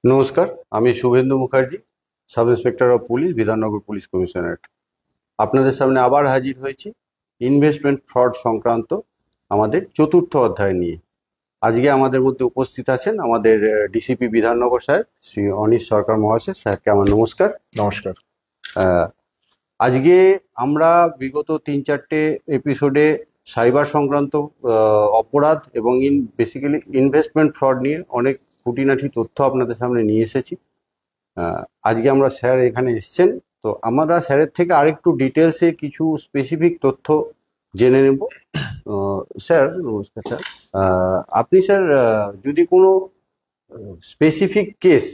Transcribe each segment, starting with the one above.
নমস্কার, আমি Suvendu Mukherjee, sub inspector of police, Bidhannagar police commissionerate. আপনাদের সামনে আবার হাজির হয়েছি ইনভেস্টমেন্ট ফ্রড সংক্রান্ত আমাদের চতুর্থ অধ্যায় নিয়ে। আজকে আমাদের মধ্যে উপস্থিত আছেন আমাদের ডিসিপি বিধাননগর সাহেব শ্রী অনিশ সরকার মহাশয়। স্যারকে আমার নমস্কার। নমস্কার। আজকে আমরা বিগত 3-4টে এপিসোডে সাইবার সংক্রান্ত অপরাধ এবং বেসিক্যালি ইনভেস্টমেন্ট ফ্রড নিয়ে অনেক খুঁটিনাটি তথ্য আপনাদের সামনে নিয়ে এসেছি। আজকে আমরা স্যার এখানে এসছেন, তো আমরা স্যারের থেকে আরেকটু ডিটেলসে কিছু স্পেসিফিক তথ্য জেনে নেব। স্যার নমস্কার। স্যার আপনি স্যার যদি কোনো স্পেসিফিক কেস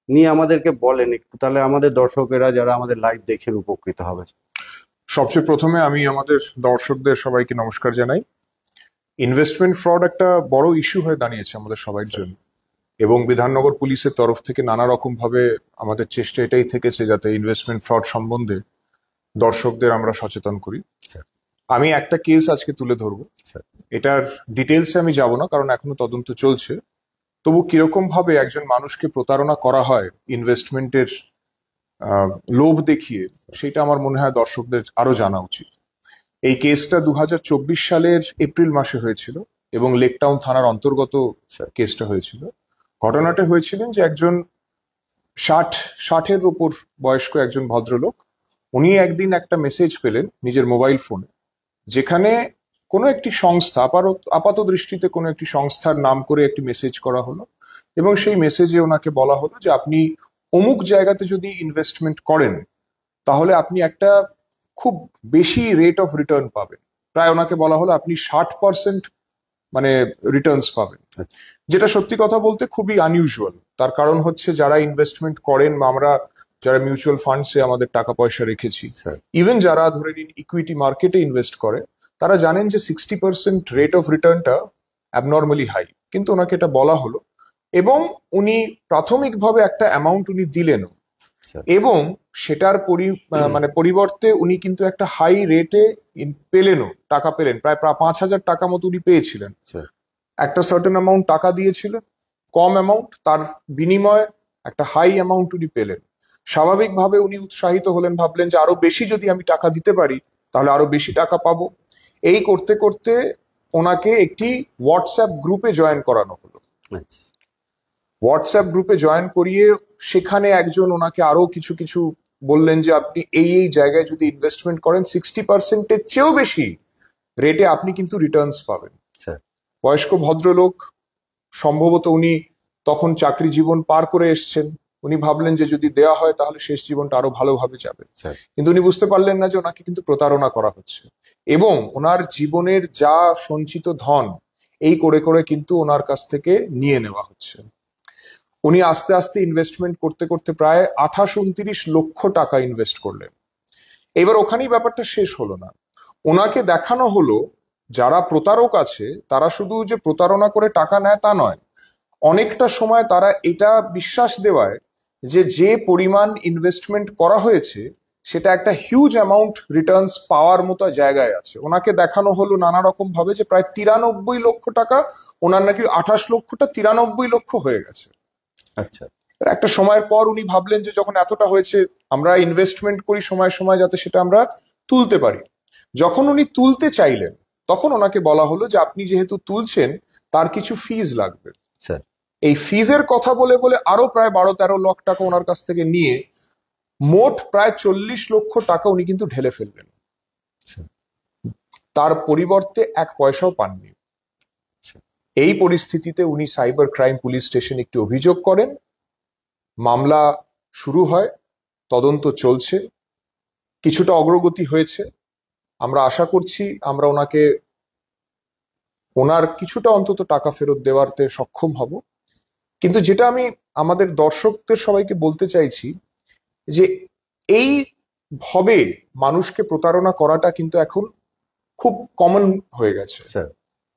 নিয়ে আমাদেরকে বলেন একটু, তাহলে আমাদের দর্শকেরা যারা আমাদের লাইভ দেখছেন উপকৃত হবে। সবচেয়ে প্রথমে আমি আমাদের দর্শকদের সবাইকে নমস্কার জানাই। ইনভেস্টমেন্ট ফ্রড একটা বড় ইস্যু হয়ে দাঁড়িয়েছে আমাদের সবার জন্য, এবং বিধাননগর পুলিশের তরফ থেকে নানা রকম ভাবে আমাদের চেষ্টা এটাই থেকেছে যাতে ইনভেস্টমেন্ট ফ্রড সম্বন্ধে দর্শকদের আমরা সচেতন করি। আমি একটা কেস আজকে তুলে ধরবো। এটার ডিটেলসে আমি যাব না, কারণ এখনো তদন্ত চলছে। তবু কিরকম ভাবে একজন মানুষকে প্রতারণা করা হয় ইনভেস্টমেন্টের লোভ দেখিয়ে, সেটা আমার মনে হয় দর্শকদের আরো জানা উচিত। এই কেসটা 2024 সালের এপ্রিল মাসে হয়েছিল এবং লেকটাউন থানার অন্তর্গত কেসটা হয়েছিল। ঘটনাটা হয়েছিলেন যে একজন 60-এর উপর বয়স্ক একজন ভদ্রলোক, উনি একদিন একটা মেসেজ পেলেন নিজের মোবাইল ফোনে, যেখানে কোনো একটি সংস্থা, আপাত দৃষ্টিতে কোনো একটি সংস্থার নাম করে একটি মেসেজ করা হলো, এবং সেই মেসেজে ওনাকে বলা হলো যে আপনি অমুক জায়গাতে যদি ইনভেস্টমেন্ট করেন তাহলে আপনি একটা খুব বেশি রেট অফ রিটার্ন পাবেন। প্রায় ওনাকে বলা হলো আপনি 60% মানে রিটার্নস পাবেন, যেটা সত্যি কথা বলতে খুবই আনইউজুয়াল। তার কারণ হচ্ছে যারা ইনভেস্টমেন্ট করেন বা আমরা যারা মিউচুয়াল ফান্ডসে আমাদের টাকা পয়সা রেখেছি, ইভেন যারা ধরে নিন ইকুইটি মার্কেটে ইনভেস্ট করে, তারা জানেন যে 60% রেট অফ রিটার্নটা অ্যাবনর্মালি হাই। কিন্তু ওনাকে এটা বলা হলো এবং উনি প্রাথমিকভাবে একটা অ্যামাউন্ট উনি দিলেনও, এবং সেটার পরিবর্তে উনি কিন্তু একটা হাই রেটে পেলেনও, টাকা পেলেন। প্রায় 5,000 টাকা মতো উনি পেয়েছিলেন। একটা সার্টেন অ্যামাউন্ট টাকা দিয়েছিলেন, কম অ্যামাউন্ট, তার বিনিময়ে একটা হাই অ্যামাউন্ট উনি পেলেন। স্বাভাবিকভাবে উনি উৎসাহিত হলেন, ভাবলেন যে আরো বেশি যদি আমি টাকা দিতে পারি তাহলে আরো বেশি টাকা পাবো। এই করতে করতে ওনাকে একটি হোয়াটসঅ্যাপ গ্রুপে জয়েন করানো হলো। হোয়াটসঅ্যাপ গ্রুপে জয়েন করিয়ে সেখানে একজন ওনাকে আরো কিছু কিছু বললেন যে আপনি এই এই জায়গায় যদি ইনভেস্টমেন্ট করেন 60%-এর চেয়েও বেশি রেটে আপনি কিন্তু রিটার্নস পাবেন। বয়স্ক ভদ্রলোক, সম্ভবত উনি তখন চাকরি জীবন পার করে এসছেন, উনি ভাবলেন যে যদি দেওয়া হয় তাহলে শেষ জীবনটা আরো ভালোভাবে যাবে। কিন্তু উনি বুঝতে পারলেন না যে ওনাকে কিন্তু প্রতারণা করা হচ্ছে, এবং ওনার জীবনের যা সঞ্চিত ধন এই করে করে কিন্তু ওনার কাছ থেকে নিয়ে নেওয়া হচ্ছে। উনি আস্তে আস্তে ইনভেস্টমেন্ট করতে করতে প্রায় 28-29 লক্ষ টাকা ইনভেস্ট করলেন। এবার ওখানেই ব্যাপারটা শেষ হলো না। ওনাকে দেখানো হলো যারা প্রতারক আছে তারা শুধু যে প্রতারণা করে টাকা নেয় তা নয়, অনেকটা সময় তারা এটা বিশ্বাস দেওয়ায় যে যে পরিমাণ ইনভেস্টমেন্ট করা হয়েছে সেটা একটা হিউজ অ্যামাউন্ট রিটার্নস পাওয়ার মতো জায়গায় আছে। ওনাকে দেখানো হলো নানা রকম ভাবে যে প্রায় 93 লক্ষ টাকা, ওনার নাকি 28 লক্ষটা 93 লক্ষ হয়ে গেছে। আচ্ছা, একটা সময়ের পর উনি ভাবলেন যে যখন এতটা হয়েছে, আমরা ইনভেস্টমেন্ট করি সময় সময় যাতে সেটা আমরা তুলতে পারি। যখন উনি তুলতে চাইলেন তখন ওনাকে বলা হলো যে আপনি যেহেতু তুলছেন তার কিছু ফিজ লাগবে। এই ফিজের কথা বলে বলে আরো প্রায় 12-13 লাখ টাকা ওনার কাছ থেকে নিয়ে মোট প্রায় 40 লক্ষ টাকা উনি কিন্তু ঢেলে ফেললেন। তার পরিবর্তে 1 পয়সাও পাননি। এই পরিস্থিতিতে উনি সাইবার ক্রাইম পুলিশ স্টেশনে একটি অভিযোগ করেন, মামলা শুরু হয়, তদন্ত চলছে, কিছুটা অগ্রগতি হয়েছে। আমরা আশা করছি আমরা ওনার কিছুটা অন্তত টাকা ফেরত দেওয়াতে সক্ষম হব। কিন্তু যেটা আমি আমাদের দর্শকদের সবাইকে বলতে চাইছি যে এই ভাবে মানুষকে প্রতারণা করাটা কিন্তু এখন খুব কমন হয়ে গেছে।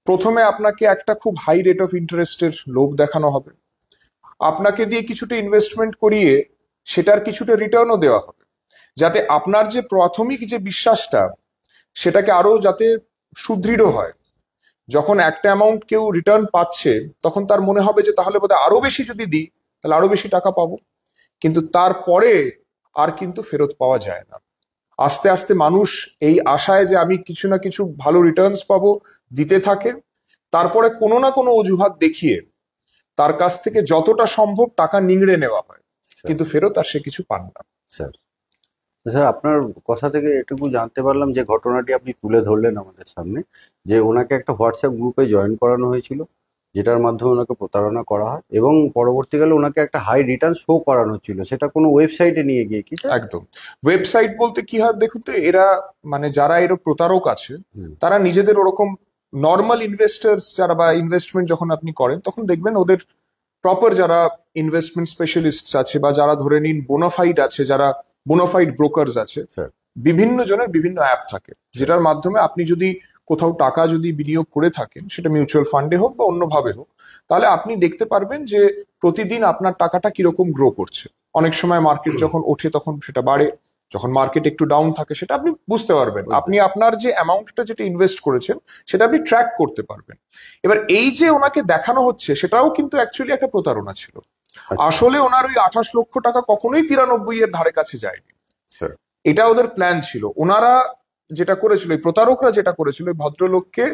প্রথমে আপনাকে একটা খুব হাই রেট অফ ইন্টারেস্টের লোভ দেখানো হবে, আপনাকে দিয়ে কিছুটা ইনভেস্টমেন্ট করিয়ে সেটার কিছুটা রিটার্নও দেওয়া হবে, যাতে আপনার যে প্রাথমিক যে বিশ্বাসটা সেটাকে আরো যাতে সুদৃঢ় হয়। যখন একটা অ্যামাউন্ট কেউ রিটার্ন পাচ্ছে তখন তার মনে হবে যে তাহলে বোধহয় আরো বেশি যদি দিই তাহলে আরো বেশি টাকা পাবো, কিন্তু তারপরে আর কিন্তু ফেরত পাওয়া যায় না। আস্তে আস্তে মানুষ এই আশায় যে আমি কিছু না কিছু ভালো রিটার্নস পাবো দিতে থাকে, তারপরে কোনো না কোনো অজুহাত দেখিয়ে তার কাছ থেকে যতটা সম্ভব টাকা নিংড়ে নেওয়া হয়, কিন্তু ফেরত আর সে কিছু পান না। স্যার, স্যার আপনার কথা থেকে এটুকু জানতে পারলাম যে ঘটনাটি আপনি তুলে ধরলেন আমাদের সামনে, যে ওনাকে একটা হোয়াটসঅ্যাপ গ্রুপে জয়েন করানো হয়েছিল, যেটার মাধ্যমে ওনাকে প্রতারণা করা হয়, এবং পরবর্তীকালে ওনাকে একটা হাই রিটার্ন শো করানো হচ্ছিল, সেটা কোনো ওয়েবসাইটে নিয়ে গিয়ে কি স্যার? একদম। ওয়েবসাইট বলতে কি হয় দেখুন তো, এরা মানে যারা এর প্রতারক আছে তারা নিজেদের ওরকম নর্মাল ইনভেস্টার্স যারা বা ইনভেস্টমেন্ট যখন আপনি করেন তখন দেখবেন ওদের প্রপার যারা ইনভেস্টমেন্ট স্পেশালিস্ট আছে বা যারা ধরে নিন বোনাফাইড আছে, যারা বোনাফাইড ব্রোকার্স আছে, স্যার, বিভিন্ন জনের বিভিন্ন অ্যাপ থাকে যেটার মাধ্যমে আপনি যদি কোথাও টাকা যদি বিনিয়োগ করে থাকেন, সেটা মিউচুয়াল ফান্ডে হোক বা অন্যভাবে হোক, তাহলে আপনি দেখতে পারবেন যে প্রতিদিন আপনার টাকাটা কিরকম গ্রো করছে। অনেক সময় মার্কেট যখন ওঠে তখন সেটা বাড়ে, যখন মার্কেট একটু ডাউন থাকে সেটা আপনি বুঝতে পারবেন, আপনি আপনার যে অ্যামাউন্টটা যেটা ইনভেস্ট করেছেন সেটা আপনি ট্র্যাক করতে পারবেন। এবার এই যে ওনাকে দেখানো হচ্ছে সেটাও কিন্তু অ্যাকচুয়ালি একটা প্রতারণা ছিল। আসলে ওনার ওই 28 লক্ষ টাকা কখনোই 93 এর ধারে কাছে যায়নি, স্যার, এটা ওদের প্ল্যান ছিল। ওনারা যেটা করেছিল, এই প্রতারকরা যেটা করেছিল, ওই ভদ্রলোককে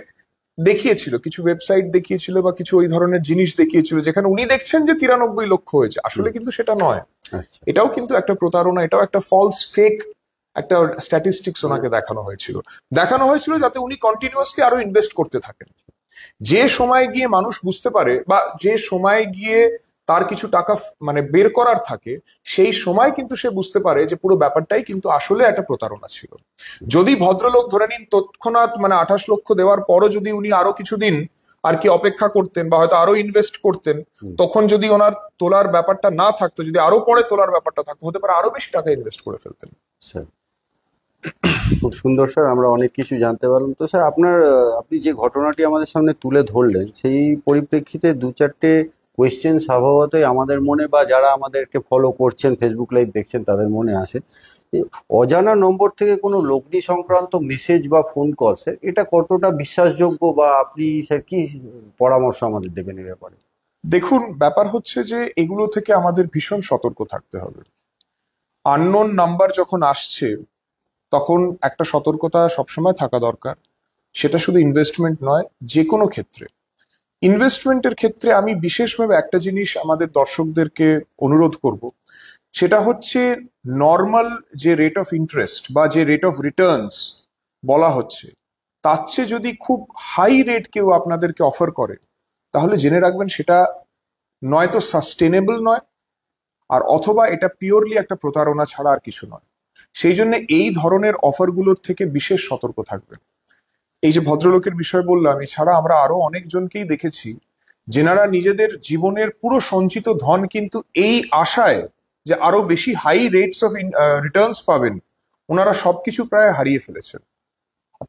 দেখিয়েছিল, কিছু ওয়েবসাইট দেখিয়েছিল বা কিছু ওই ধরনের জিনিস দেখিয়েছিল যেখানে উনি দেখছেন যে 93 লক্ষ হয়েছে, আসলে কিন্তু সেটা নয়। আচ্ছা, এটাও কিন্তু একটা প্রতারণা, এটাও একটা ফলস ফেক একটা স্ট্যাটিস্টিক্স ওনাকে দেখানো হয়েছিল। দেখানো হয়েছিল যাতে উনি কন্টিনিউয়াসলি আরো ইনভেস্ট করতে থাকেন। যে সময় গিয়ে মানুষ বুঝতে পারে বা যে সময় গিয়ে তার কিছু টাকা মানে বের করার থাকে, সেই সময় কিন্তু সে বুঝতে পারে যে পুরো ব্যাপারটাই কিন্তু আসলে একটা প্রতারণা ছিল। যদি ভদ্রলোক ধরে নিন তৎক্ষণাৎ মানে 28 লক্ষ দেওয়ার পরও যদি উনি আরো কিছুদিন আর কি অপেক্ষা করতেন বা হয়তো আরো ইনভেস্ট করতেন, তখন যদি ওনার তোলার ব্যাপারটা না থাকতো, যদি আরো পরে তোলার ব্যাপারটা থাকতো, হতে পারে আরো বেশি টাকা ইনভেস্ট করে ফেলতেন। স্যার খুব সুন্দর স্যার, আমরা অনেক কিছু জানতে পারলাম। তো স্যার আপনি যে ঘটনাটি আমাদের সামনে তুলে ধরলেন, সেই পরিপ্রেক্ষিতে দু চারটে কোয়েশ্চেন স্বভাবতই আমাদের মনে বা যারা আমাদেরকে ফলো করছেন, ফেসবুক লাইভ দেখছেন, তাদের মনে আসে। যে অজানা নম্বর থেকে কোনো লগ্নি সংক্রান্ত মেসেজ বা ফোন কল, স্যার এটা কতটা বিশ্বাসযোগ্য, বা আপনি স্যার কি পরামর্শ আমাদের দেবেন এ ব্যাপারে? দেখুন, ব্যাপার হচ্ছে যে এগুলো থেকে আমাদের ভীষণ সতর্ক থাকতে হবে। আননোন নাম্বার যখন আসছে তখন একটা সতর্কতা সবসময় থাকা দরকার। সেটা শুধু ইনভেস্টমেন্ট নয়, যে কোনো ক্ষেত্রে। ইনভেস্টমেন্টের ক্ষেত্রে আমি বিশেষভাবে একটা জিনিস আমাদের দর্শকদেরকে অনুরোধ করব, সেটা হচ্ছে নর্মাল যে রেট অফ ইন্টারেস্ট বা যে রেট অফ রিটার্নস বলা হচ্ছে, তার চেয়ে যদি খুব হাই রেট কেউ আপনাদেরকে অফার করে, তাহলে জেনে রাখবেন সেটা নয়তো সাস্টেনেবল নয়, আর অথবা এটা পিওরলি একটা প্রতারণা ছাড়া আর কিছু নয়। সেই জন্য এই ধরনের অফারগুলোর থেকে বিশেষ সতর্ক থাকবেন। এই যে ভদ্রলোকের বিষয় বললাম, এছাড়া আমরা আরো অনেকজনকেই দেখেছি যেনারা নিজেদের জীবনের পুরো সঞ্চিত ধন কিন্তু এই আশায় যে আরো বেশি হাই রেটস অফ রিটার্নস পাবেন, ওনারা সবকিছু প্রায় হারিয়ে ফেলেছেন।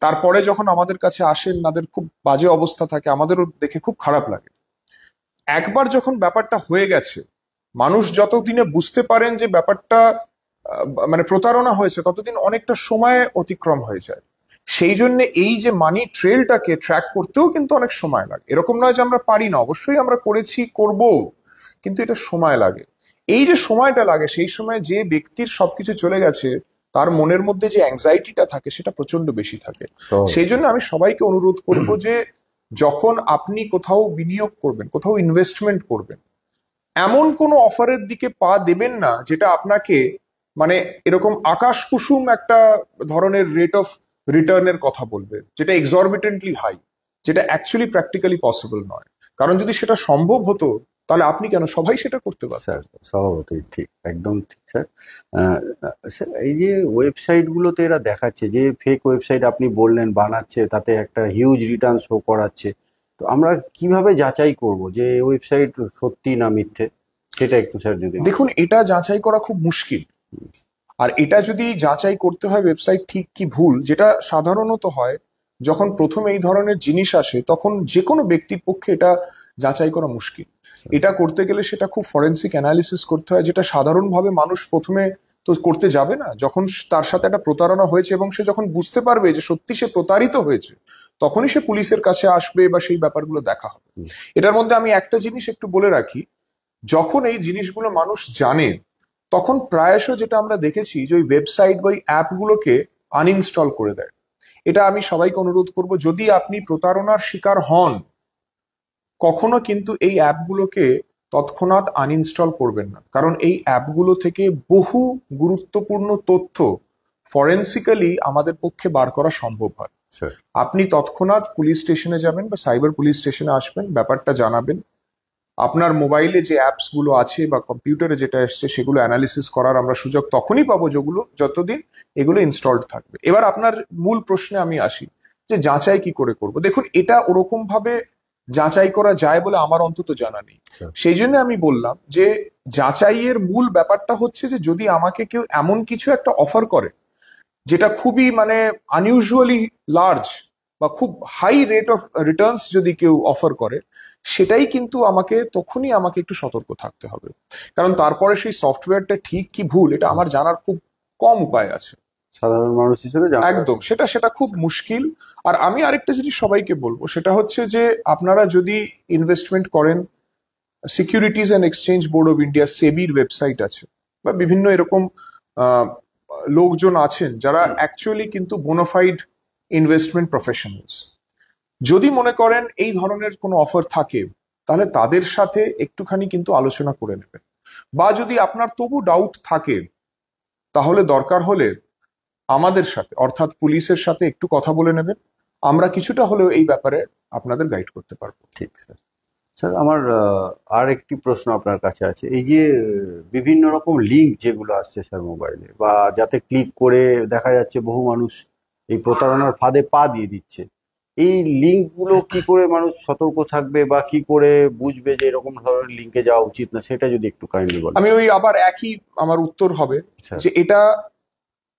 তারপরে যখন আমাদের কাছে আসেন, তাদের খুব বাজে অবস্থা থাকে, আমাদেরও দেখে খুব খারাপ লাগে। একবার যখন ব্যাপারটা হয়ে গেছে, মানুষ যতদিনে বুঝতে পারেন যে ব্যাপারটা মানে প্রতারণা হয়েছে, ততদিন অনেকটা সময় অতিক্রম হয়ে যায়। সেই জন্য এই যে মানি ট্রেলটাকে ট্র্যাক করতেও কিন্তু অনেক সময় লাগে। এরকম নয় যে আমরা পারি না, অবশ্যই আমরা করেছি, করব, কিন্তু এটা সময় লাগে। এই যে সময়টা লাগে, সেই সময় যে ব্যক্তির সবকিছু চলে গেছে তার মনের মধ্যে যে অ্যাংজাইটিটা থাকে সেটা প্রচন্ড বেশি থাকে। সেই জন্য আমি সবাইকে অনুরোধ করব যে যখন আপনি কোথাও বিনিয়োগ করবেন, কোথাও ইনভেস্টমেন্ট করবেন, এমন কোনো অফারের দিকে পা দেবেন না যেটা আপনাকে মানে এরকম আকাশ কুসুম একটা ধরনের রেট অফ রিটার্নের কথা বলবে, যেটা এক্সরবিটেন্টলি হাই, যেটা অ্যাকচুয়ালি প্র্যাকটিক্যালি পসিবল নয়। কারণ যদি সেটা সম্ভব হতো, তাহলে আপনি কেন, সবাই সেটা করতে পারত। স্যার স্বভাবতই ঠিক, একদম ঠিক স্যার। স্যার এই যে ওয়েবসাইট গুলোতে এরা দেখাচ্ছে যে ফেক ওয়েবসাইট আপনি বললেন বানাচ্ছে, তাতে একটা হিউজ রিটার্ন শো করাচ্ছে, তো আমরা কিভাবে যাচাই করব যে ওয়েবসাইট সত্যি না মিথ্যে, সেটা একটু স্যার যদি দেখুন, এটা যাচাই করা খুব মুশকিল। আর এটা যদি যাচাই করতে হয় ওয়েবসাইট ঠিক কি ভুল, যেটা সাধারণত হয় যখন প্রথম এই ধরনের জিনিস আসে, তখন যে কোনো ব্যক্তির পক্ষে এটা যাচাই করা মুশকিল। এটা করতে গেলে সেটা খুব ফরেন্সিক অ্যানালিসিস করতে হয়, যেটা সাধারণভাবে মানুষ প্রথমে তো করতে যাবে না। যখন তার সাথে একটা প্রতারণা হয়েছে এবং সে যখন বুঝতে পারবে যে সত্যি সে প্রতারিত হয়েছে, তখনই সে পুলিশের কাছে আসবে বা সেই ব্যাপারগুলো দেখা হবে। এটার মধ্যে আমি একটা জিনিস একটু বলে রাখি, যখন এই জিনিসগুলো মানুষ জানে, তখন প্রায়শ যেটা আমরা দেখেছি যে ওই ওয়েবসাইট বা ওই অ্যাপগুলোকে আনইনস্টল করে দেয়। এটা আমি সবাইকে অনুরোধ করব, যদি আপনি প্রতারণার শিকার হন, কখনো কিন্তু এই অ্যাপগুলোকে তৎক্ষণাৎ আনইনস্টল করবেন না, কারণ এই অ্যাপগুলো থেকে বহু গুরুত্বপূর্ণ তথ্য ফরেন্সিক্যালি আমাদের পক্ষে বার করা সম্ভব হয়। আপনি তৎক্ষণাৎ পুলিশ স্টেশনে যাবেন বা সাইবার পুলিশ স্টেশনে আসবেন, ব্যাপারটা জানাবেন। আপনার মোবাইলে যে অ্যাপস গুলো আছে বা কম্পিউটারে যেটা এসছে সেগুলো অ্যানালিসিস করার আমরা সুযোগ তখনই পাবো যতদিন এগুলো ইনস্টলড থাকবে। এবার আপনার মূল প্রশ্নে আমি আসি যে যাচাই কি করে করব। দেখুন, এটা ওরকম ভাবে যাচাই করা যায় বলে আমার অন্তত জানা নেই। সেই জন্য আমি বললাম যে যাচাইয়ের মূল ব্যাপারটা হচ্ছে যে যদি আমাকে কেউ এমন কিছু একটা অফার করে যেটা খুবই মানে আনইউজুয়ালি লার্জ বা খুব হাই রেট অফ রিটার্নস যদি কেউ অফার করে, সেটাই কিন্তু তখনই আমাকে একটু সতর্ক থাকতে হবে, কারণ তারপরে সেই সফটওয়্যারটা ঠিক কি ভুল এটা আমার জানার খুব কম উপায় আছে সাধারণ মানুষ হিসেবে। একদম, সেটা খুব মুশকিল। আর আমি আরেকটা জিনিস সবাইকে বলবো, সেটা হচ্ছে যে আপনারা যদি ইনভেস্টমেন্ট করেন, securities and exchange board of India সেবির ওয়েবসাইট আছে, বা বিভিন্ন এরকম লোকজন আছেন যারা অ্যাকচুয়ালি কিন্তু বোনাফাইড ইনভেস্টমেন্ট প্রফেশনালস। যদি মনে করেন এই ধরনের কোনো অফার থাকে, তাহলে তাদের সাথে একটুখানি কিন্তু আলোচনা করে নেবেন, বা যদি আপনার তবু ডাউট থাকে, তাহলে দরকার হলে আমাদের সাথে অর্থাৎ পুলিশের সাথে একটু কথা বলে নেবেন। আমরা কিছুটা হলেও এই ব্যাপারে আপনাদের গাইড করতে পারবো। ঠিক স্যার। স্যার, আমার আর একটি প্রশ্ন আপনার কাছে আছে। এই যে বিভিন্ন রকম লিঙ্ক যেগুলো আসছে স্যার মোবাইলে, বা যাতে ক্লিক করে দেখা যাচ্ছে বহু মানুষ এই প্রতারণার ফাঁদে পা দিয়ে দিচ্ছে, এই লিঙ্কগুলো কি করে মানুষ সতর্ক থাকবে বা কি করে বুঝবে যে এরকম ধরনের লিঙ্কে যাওয়া উচিত না, সেটা যদি একটু কাইন্ডলি বলেন। আমি ওই আবার একই আমার উত্তর হবে যে এটা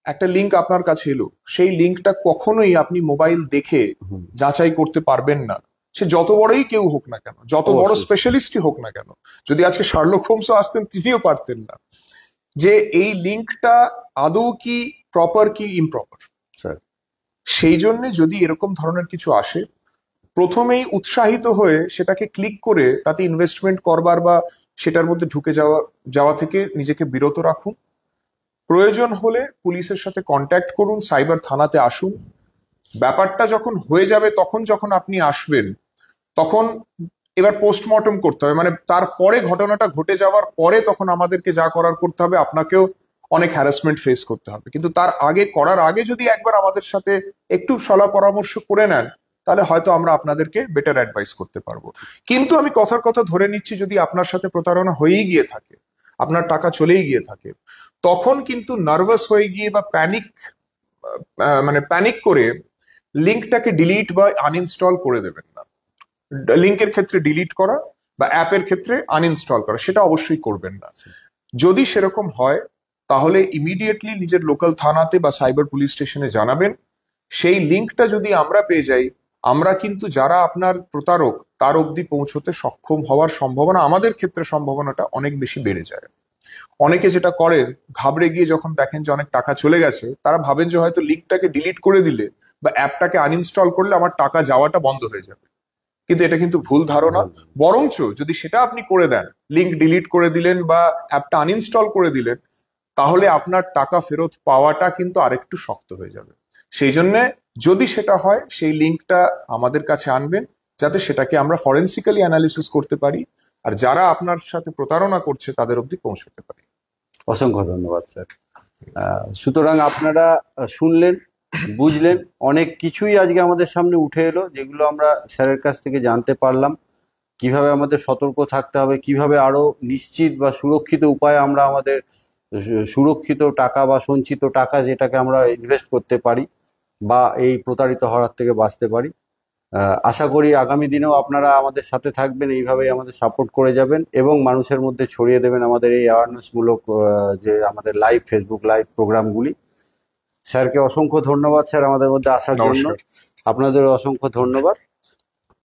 একটা লিঙ্ক আপনার কাছে এলো, সেই লিঙ্কটা কখনোই আপনি মোবাইল দেখে যাচাই করতে পারবেন না, সে যত বড়ই কেউ হোক না কেন, যত বড় স্পেশালিস্টই হোক না কেন। যদি আজকে শার্লক হোমসও আসতেন, তিনিও পারতেন না যে এই লিঙ্কটা আদৌ কি প্রপার কি ইমপ্রপার। সেই জন্য যদি এরকম ধরনের কিছু আসে, প্রথমেই উৎসাহিত হয়ে সেটাকে ক্লিক করে তাতে ইনভেস্টমেন্ট করবার বা সেটার মধ্যে ঢুকে যাওয়া থেকে নিজেকে বিরত রাখুন। প্রয়োজন হলে পুলিশের সাথে কন্ট্যাক্ট করুন, সাইবার থানাতে আসুন। ব্যাপারটা যখন হয়ে যাবে, যখন আপনি আসবেন, তখন এবার পোস্টমর্টম করতে হবে, মানে তারপরে ঘটনাটা ঘটে যাওয়ার পরে তখন আমাদেরকে যা করার করতে হবে, আপনাকেও অনেক হ্যারাসমেন্ট ফেস করতে হবে। কিন্তু করার আগে যদি একবার আমাদের সাথে একটু সলা পরামর্শ করে নেন, তাহলে হয়তো আমরা আপনাদেরকে বেটার অ্যাডভাইস করতে পারবো। কিন্তু আমি কথার কথা ধরে নিচ্ছি, যদি আপনার সাথে প্রতারণা হয়েই গিয়ে থাকে, আপনার টাকা চলেই গিয়ে থাকে, তখন কিন্তু নার্ভাস হয়ে গিয়ে বা প্যানিক করে লিঙ্কটাকে ডিলিট বা আনইনস্টল করে দেবেন না। লিঙ্কের ক্ষেত্রে ডিলিট করা বা অ্যাপের ক্ষেত্রে আনইনস্টল করা, সেটা অবশ্যই করবেন না। যদি সেরকম হয়, তাহলে ইমিডিয়েটলি নিজের লোকাল থানাতে বা সাইবার পুলিশ স্টেশনে জানাবেন। সেই লিঙ্কটা যদি আমরা পেয়ে যাই, আমরা কিন্তু যারা আপনার প্রতারক তার অবধি পৌঁছতে সক্ষম হওয়ার সম্ভাবনা, আমাদের ক্ষেত্রে সম্ভাবনাটা অনেক বেশি বেড়ে যায়। অনেকে যেটা করেন, ঘাবড়ে গিয়ে যখন দেখেন যে অনেক টাকা চলে গেছে, তারা ভাবেন যে হয়তো লিঙ্কটাকে ডিলিট করে দিলে বা অ্যাপটাকে আনইনস্টল করলে আমার টাকা যাওয়াটা বন্ধ হয়ে যাবে। কিন্তু এটা কিন্তু ভুল ধারণা। বরঞ্চ যদি সেটা আপনি করে দেন, লিঙ্ক ডিলিট করে দিলেন বা অ্যাপটা আনইনস্টল করে দিলেন, তাহলে আপনার টাকা ফেরত পাওয়াটা কিন্তু আরেকটু শক্ত হয়ে যাবে। সেই জন্য যদি সেটা হয়, সেই লিঙ্কটা আমাদের কাছে আনবেন, যাতে সেটাকে আমরা ফরেন্সিক্যালি অ্যানালিসিস করতে পারি, আর যারা আপনার সাথে প্রতারণা করছে তাদের অবধি পৌঁছতে পারি। অসংখ্য ধন্যবাদ স্যার। সুতরাং আপনারা শুনলেন, বুঝলেন, অনেক কিছুই আজকে আমাদের সামনে উঠে এলো, যেগুলো আমরা স্যারের কাছ থেকে জানতে পারলাম। কিভাবে আমাদের সতর্ক থাকতে হবে, কিভাবে আরো নিশ্চিত বা সুরক্ষিত উপায়ে আমরা আমাদের সুরক্ষিত টাকা বা সঞ্চিত টাকা, যেটাকে আমরা ইনভেস্ট করতে পারি বা এই প্রতারিত হওয়ার থেকে বাঁচতে পারি। আশা করি আগামী দিনেও আপনারা আমাদের সাথে থাকবেন, এইভাবেই আমাদের সাপোর্ট করে যাবেন এবং মানুষের মধ্যে ছড়িয়ে দেবেন আমাদের এই অ্যাওয়ারনেসমূলক যে আমাদের লাইভ ফেসবুক লাইভ প্রোগ্রামগুলি। স্যারকে অসংখ্য ধন্যবাদ স্যার আমাদের মধ্যে আসার জন্য। আপনাদের অসংখ্য ধন্যবাদ।